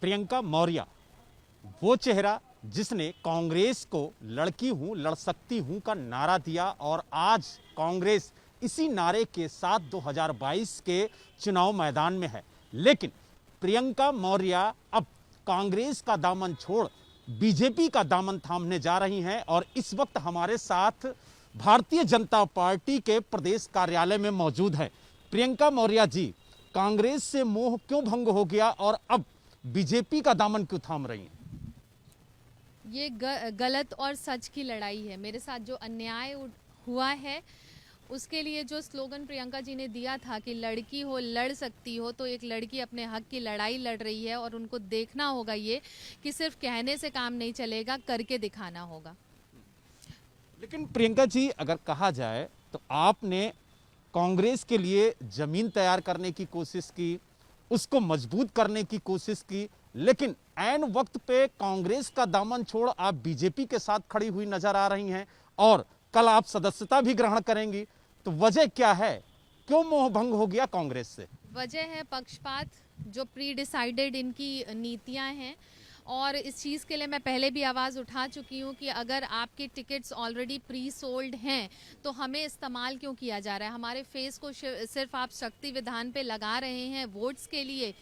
प्रियंका मौर्य वो चेहरा जिसने कांग्रेस को लड़की हूं लड़ सकती हूं का नारा दिया और आज कांग्रेस इसी नारे के साथ 2022 के चुनाव मैदान में है। लेकिन प्रियंका मौर्य अब कांग्रेस का दामन छोड़ बीजेपी का दामन थामने जा रही हैं और इस वक्त हमारे साथ भारतीय जनता पार्टी के प्रदेश कार्यालय में मौजूद है। प्रियंका मौर्य जी, कांग्रेस से मोह क्यों भंग हो गया और अब बीजेपी का दामन क्यों थाम रही हैं? ये गलत और सच की लड़ाई है। मेरे साथ जो अन्याय हुआ है उसके लिए जो स्लोगन प्रियंका जी ने दिया था कि लड़की हो लड़ सकती हो, तो एक लड़की अपने हक की लड़ाई लड़ रही है और उनको देखना होगा ये कि सिर्फ कहने से काम नहीं चलेगा, करके दिखाना होगा। लेकिन प्रियंका जी, अगर कहा जाए तो आपने कांग्रेस के लिए जमीन तैयार करने की कोशिश की, उसको मजबूत करने की कोशिश की, लेकिन ऐन वक्त पे कांग्रेस का दामन छोड़ आप बीजेपी के साथ खड़ी हुई नजर आ रही हैं और कल आप सदस्यता भी ग्रहण करेंगी। तो वजह क्या है, क्यों मोह भंग हो गया कांग्रेस से? वजह है पक्षपात, जो प्री डिसाइडेड इनकी नीतियां हैं। और इस चीज़ के लिए मैं पहले भी आवाज़ उठा चुकी हूँ कि अगर आपके टिकट्स ऑलरेडी प्री सोल्ड हैं तो हमें इस्तेमाल क्यों किया जा रहा है? हमारे फेस को सिर्फ आप शक्ति विधान पे लगा रहे हैं वोट्स के लिए,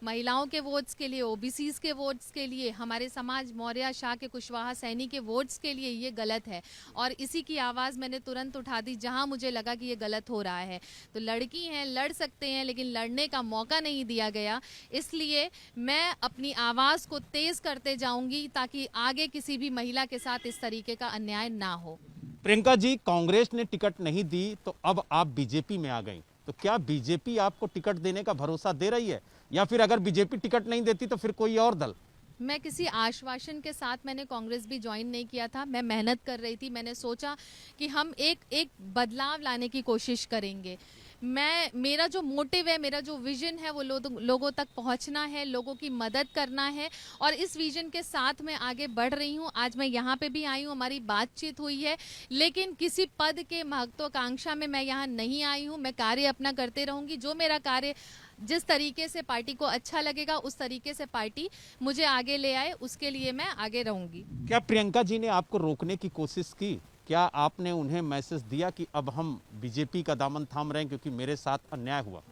महिलाओं के वोट्स के लिए, ओबीसीज के वोट्स के लिए, हमारे समाज मौर्य शाह के कुशवाहा सैनी के वोट्स के लिए। ये गलत है और इसी की आवाज़ मैंने तुरंत उठा दी जहां मुझे लगा कि ये गलत हो रहा है। तो लड़की हैं, लड़ सकते हैं, लेकिन लड़ने का मौका नहीं दिया गया। इसलिए मैं अपनी आवाज़ को तेज़ करते जाऊंगी ताकि आगे किसी भी महिला के साथ इस तरीके का अन्याय ना हो। प्रियंका जी, कांग्रेस ने टिकट नहीं दी तो अब आप बीजेपी में आ गई, तो क्या बीजेपी आपको टिकट देने का भरोसा दे रही है या फिर अगर बीजेपी टिकट नहीं देती तो फिर कोई और दल? मैं किसी आश्वासन के साथ मैंने कांग्रेस भी ज्वाइन नहीं किया था। मैं मेहनत कर रही थी। मैंने सोचा कि हम एक बदलाव लाने की कोशिश करेंगे। मेरा जो मोटिव है, मेरा जो विजन है वो लोगों तक पहुंचना है, लोगों की मदद करना है और इस विजन के साथ मैं आगे बढ़ रही हूं। आज मैं यहां पे भी आई हूं, हमारी बातचीत हुई है, लेकिन किसी पद के महत्वाकांक्षा में मैं यहां नहीं आई हूं। मैं कार्य अपना करते रहूंगी। जो मेरा कार्य जिस तरीके से पार्टी को अच्छा लगेगा उस तरीके से पार्टी मुझे आगे ले आए, उसके लिए मैं आगे रहूंगी। क्या प्रियंका जी ने आपको रोकने की कोशिश की? क्या आपने उन्हें मैसेज दिया कि अब हम बीजेपी का दामन थाम रहे हैं क्योंकि मेरे साथ अन्याय हुआ?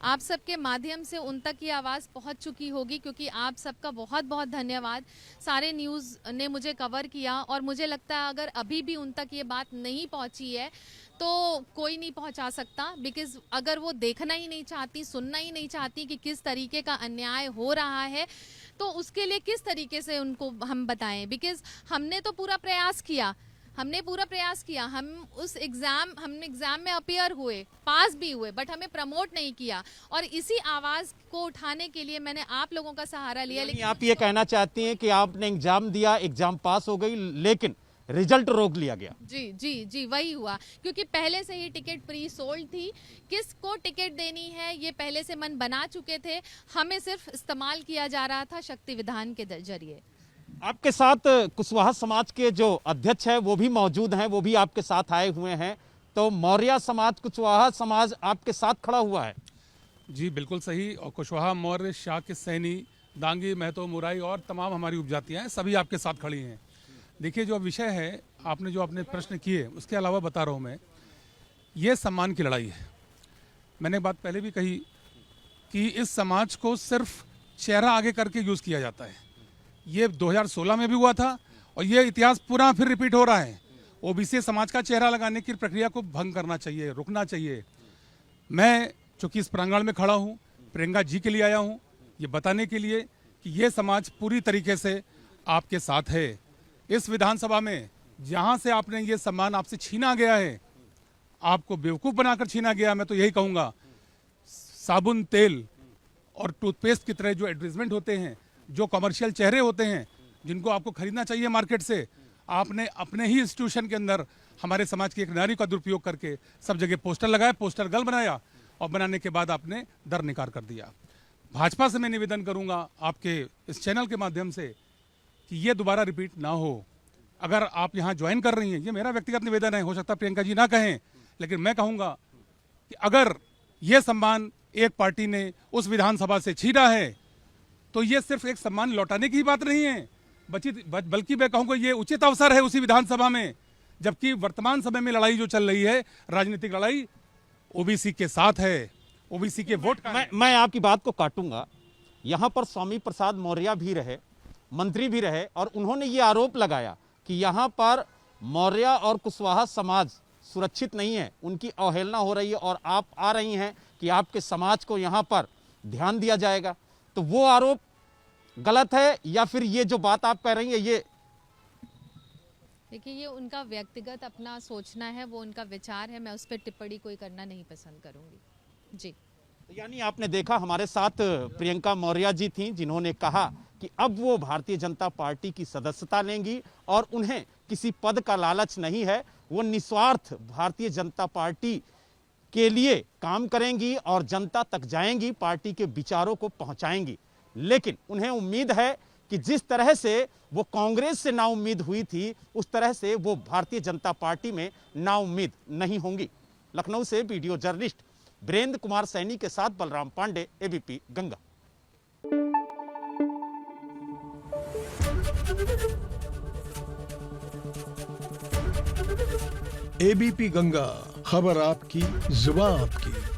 आप सबके माध्यम से उन तक ये आवाज़ पहुंच चुकी होगी, क्योंकि आप सबका बहुत बहुत धन्यवाद। सारे न्यूज़ ने मुझे कवर किया और मुझे लगता है अगर अभी भी उन तक ये बात नहीं पहुंची है तो कोई नहीं पहुंचा सकता। बिकॉज अगर वो देखना ही नहीं चाहती, सुनना ही नहीं चाहती कि किस तरीके का अन्याय हो रहा है, तो उसके लिए किस तरीके से उनको हम बताएं? बिकॉज हमने तो पूरा प्रयास किया, हम एग्जाम में अपीयर हुए, पास भी हुए, बट हमें प्रमोट नहीं किया और इसी आवाज को उठाने के लिए मैंने आप लोगों का सहारा लिया। लेकिन आप ये कहना चाहती हैं कि आपने एग्जाम दिया, एग्जाम पास हो गई, लेकिन रिजल्ट रोक लिया गया? जी जी जी, वही हुआ, क्योंकि पहले से ही टिकट प्री सोल्ड थी। किसको टिकट देनी है ये पहले से मन बना चुके थे, हमें सिर्फ इस्तेमाल किया जा रहा था शक्ति विधान के जरिए। आपके साथ कुशवाहा समाज के जो अध्यक्ष है वो भी मौजूद हैं, वो भी आपके साथ आए हुए हैं। तो मौर्य समाज, कुशवाहा समाज आपके साथ खड़ा हुआ है? जी बिल्कुल सही। और कुशवाहा, मौर्य, शाह के सैनी, दांगी, महतो, मुराई और तमाम हमारी उपजातियां हैं, सभी आपके साथ खड़ी हैं। देखिए, जो विषय है आपने जो अपने प्रश्न किए उसके अलावा बता रहा हूँ मैं, ये सम्मान की लड़ाई है। मैंने बात पहले भी कही कि इस समाज को सिर्फ चेहरा आगे करके यूज़ किया जाता है। ये 2016 में भी हुआ था और ये इतिहास पूरा फिर रिपीट हो रहा है। ओबीसी समाज का चेहरा लगाने की प्रक्रिया को भंग करना चाहिए, रुकना चाहिए। मैं चूँकि इस प्रांगण में खड़ा हूँ, प्रियंका जी के लिए आया हूँ ये बताने के लिए कि ये समाज पूरी तरीके से आपके साथ है। इस विधानसभा में जहाँ से आपने ये सम्मान आपसे छीना गया है, आपको बेवकूफ़ बनाकर छीना गया, मैं तो यही कहूँगा, साबुन, तेल और टूथपेस्ट की तरह जो एडवर्टाइजमेंट होते हैं, जो कमर्शियल चेहरे होते हैं जिनको आपको खरीदना चाहिए मार्केट से, आपने अपने ही इंस्टीट्यूशन के अंदर हमारे समाज की एक नारी का दुरुपयोग करके सब जगह पोस्टर लगाया, पोस्टर गर्ल बनाया और बनाने के बाद आपने दरनिकार कर दिया। भाजपा से मैं निवेदन करूंगा आपके इस चैनल के माध्यम से कि ये दोबारा रिपीट ना हो। अगर आप यहाँ ज्वाइन कर रही हैं, ये मेरा व्यक्तिगत निवेदन है, हो सकता है प्रियंका जी ना कहें, लेकिन मैं कहूँगा कि अगर ये सम्मान एक पार्टी ने उस विधानसभा से छीना है तो ये सिर्फ एक सम्मान लौटाने की ही बात नहीं है, बल्कि मैं कहूँगा ये उचित अवसर है उसी विधानसभा में, जबकि वर्तमान समय में लड़ाई जो चल रही है, राजनीतिक लड़ाई ओबीसी के साथ है, ओबीसी के वोट का। मैं आपकी बात को काटूंगा। यहां पर स्वामी प्रसाद मौर्य भी रहे, मंत्री भी रहे, और उन्होंने ये आरोप लगाया कि यहां पर मौर्य और कुशवाहा समाज सुरक्षित नहीं है, उनकी अवहेलना हो रही है, और आप आ रही हैं कि आपके समाज को यहां पर ध्यान दिया जाएगा। तो वो आरोप गलत है या फिर ये जो बात आप कह रही है ये? देखिए, ये उनका व्यक्तिगत अपना सोचना है, वो उनका विचार है, मैं उस पर टिप्पणी कोई करना नहीं पसंद करूंगी जी। यानी आपने देखा हमारे साथ प्रियंका मौर्य जी थी, जिन्होंने कहा कि अब वो भारतीय जनता पार्टी की सदस्यता लेंगी और उन्हें किसी पद का लालच नहीं है, वो निस्वार्थ भारतीय जनता पार्टी के लिए काम करेंगी और जनता तक जाएंगी, पार्टी के विचारों को पहुंचाएंगी। लेकिन उन्हें उम्मीद है कि जिस तरह से वो कांग्रेस से नाउम्मीद हुई थी, उस तरह से वो भारतीय जनता पार्टी में नाउम्मीद नहीं होंगी। लखनऊ से वीडियो जर्नलिस्ट वीरेंद्र कुमार सैनी के साथ बलराम पांडे, एबीपी गंगा। एबीपी गंगा, खबर आपकी, जुबान आपकी।